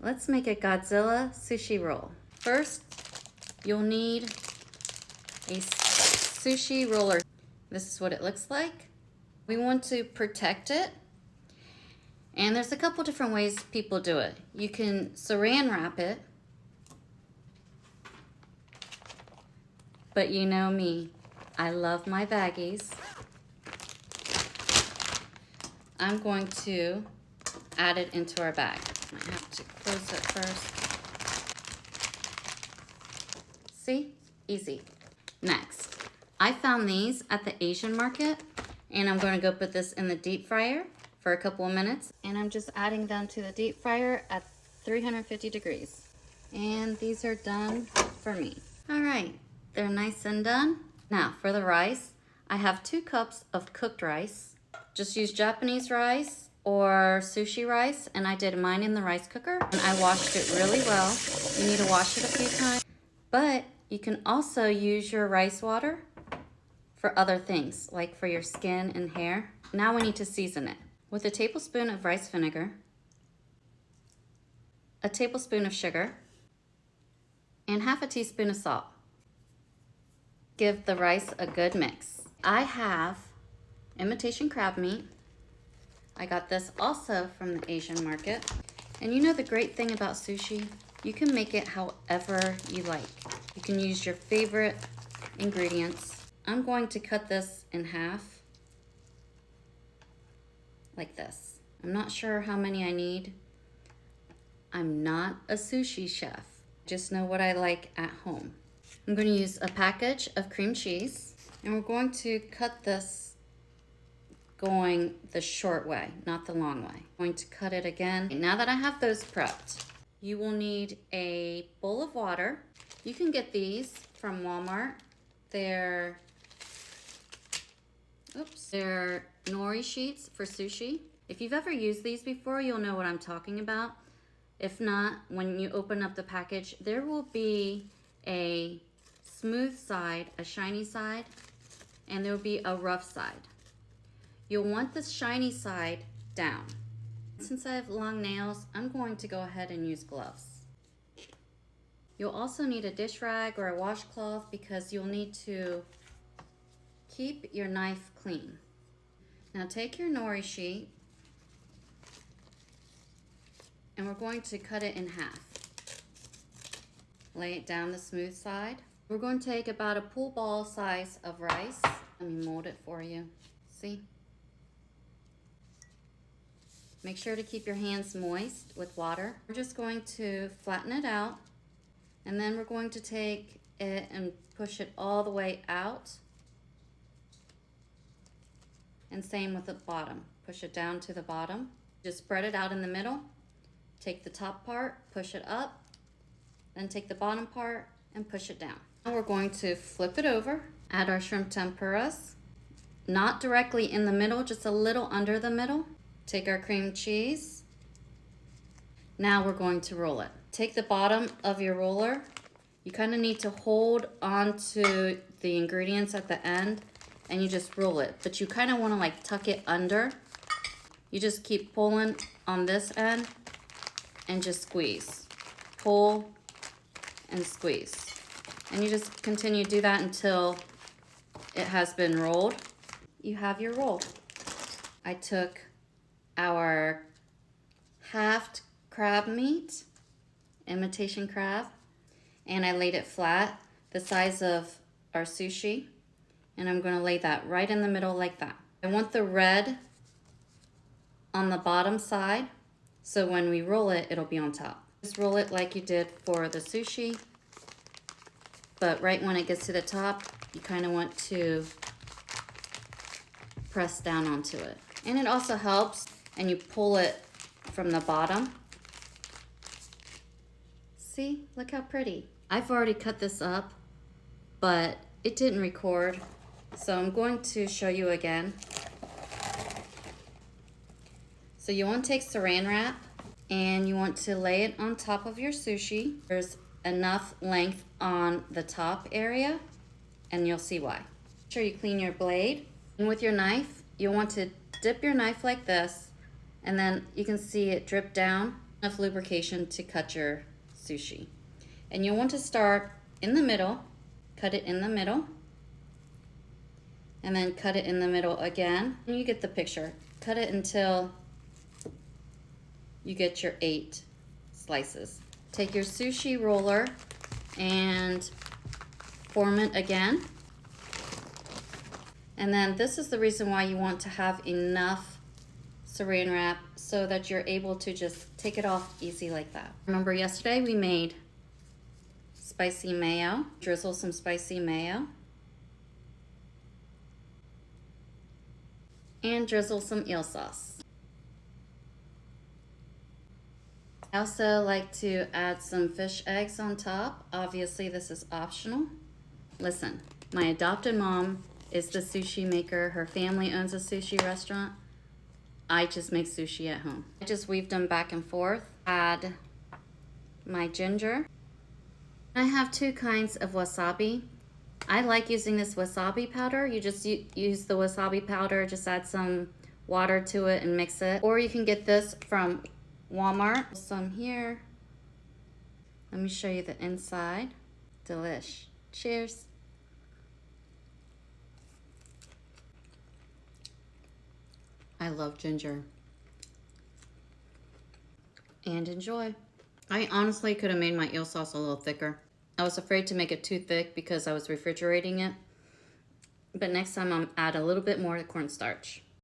Let's make a Godzilla sushi roll. First, you'll need a sushi roller. This is what it looks like. We want to protect it. And there's a couple different ways people do it. You can saran wrap it. But you know me, I love my baggies. I'm going to add it into our bag. I have to close it first. See? Easy. Next, I found these at the Asian market, and I'm going to go put this in the deep fryer for a couple of minutes. And I'm just adding them to the deep fryer at 350 degrees. And these are done for me. All right, they're nice and done. Now for the rice, I have 2 cups of cooked rice. Just use Japanese rice or sushi rice, and I did mine in the rice cooker. And I washed it really well. You need to wash it a few times, but you can also use your rice water for other things, like for your skin and hair. Now we need to season it with a tablespoon of rice vinegar, a tablespoon of sugar, and half a teaspoon of salt. Give the rice a good mix. I have imitation crab meat. I got this also from the Asian market. And you know the great thing about sushi? You can make it however you like. You can use your favorite ingredients. I'm going to cut this in half, like this. I'm not sure how many I need. I'm not a sushi chef. Just know what I like at home. I'm going to use a package of cream cheese, and we're going to cut this going the short way, not the long way. I'm going to cut it again. Now that I have those prepped, you will need a bowl of water. You can get these from Walmart. They're nori sheets for sushi. If you've ever used these before, you'll know what I'm talking about. If not, when you open up the package, there will be a smooth side, a shiny side, and there will be a rough side. You'll want the shiny side down. Since I have long nails, I'm going to go ahead and use gloves. You'll also need a dish rag or a washcloth because you'll need to keep your knife clean. Now take your nori sheet, and we're going to cut it in half. Lay it down the smooth side. We're going to take about a pool ball size of rice. Let me mold it for you. See? Make sure to keep your hands moist with water. We're just going to flatten it out, and then we're going to take it and push it all the way out. And same with the bottom. Push it down to the bottom. Just spread it out in the middle. Take the top part, push it up, then take the bottom part and push it down. Now we're going to flip it over, add our shrimp tempuras, not directly in the middle, just a little under the middle. Take our cream cheese. Now we're going to roll it. Take the bottom of your roller. You kind of need to hold onto the ingredients at the end and you just roll it, but you kind of want to like tuck it under. You just keep pulling on this end and just squeeze. Pull and squeeze. And you just continue to do that until it has been rolled. You have your roll. I took our halved crab meat, imitation crab, and I laid it flat, the size of our sushi, and I'm going to lay that right in the middle like that. I want the red on the bottom side, so when we roll it, it'll be on top. Just roll it like you did for the sushi, but right when it gets to the top, you kind of want to press down onto it. And it also helps, and you pull it from the bottom. See, look how pretty. I've already cut this up, but it didn't record, so I'm going to show you again. So you want to take saran wrap, and you want to lay it on top of your sushi. There's enough length on the top area, and you'll see why. Make sure you clean your blade. And with your knife, you'll want to dip your knife like this, and then you can see it drip down. enough lubrication to cut your sushi. And you'll want to start in the middle, cut it in the middle, and then cut it in the middle again. And you get the picture. Cut it until you get your 8 slices. Take your sushi roller and form it again. And then this is the reason why you want to have enough saran wrap so that you're able to just take it off easy like that. Remember yesterday we made spicy mayo. Drizzle some spicy mayo. And drizzle some eel sauce. I also like to add some fish eggs on top. Obviously this is optional. Listen, my adopted mom is the sushi maker. Her family owns a sushi restaurant. I just make sushi at home. I just weaved them back and forth. Add my ginger. I have 2 kinds of wasabi. I like using this wasabi powder. You just use the wasabi powder, just add some water to it and mix it. Or you can get this from Walmart. Some here. Let me show you the inside. Delish. Cheers. I love ginger. And enjoy. I honestly could have made my eel sauce a little thicker. I was afraid to make it too thick because I was refrigerating it. But next time I'll add a little bit more cornstarch.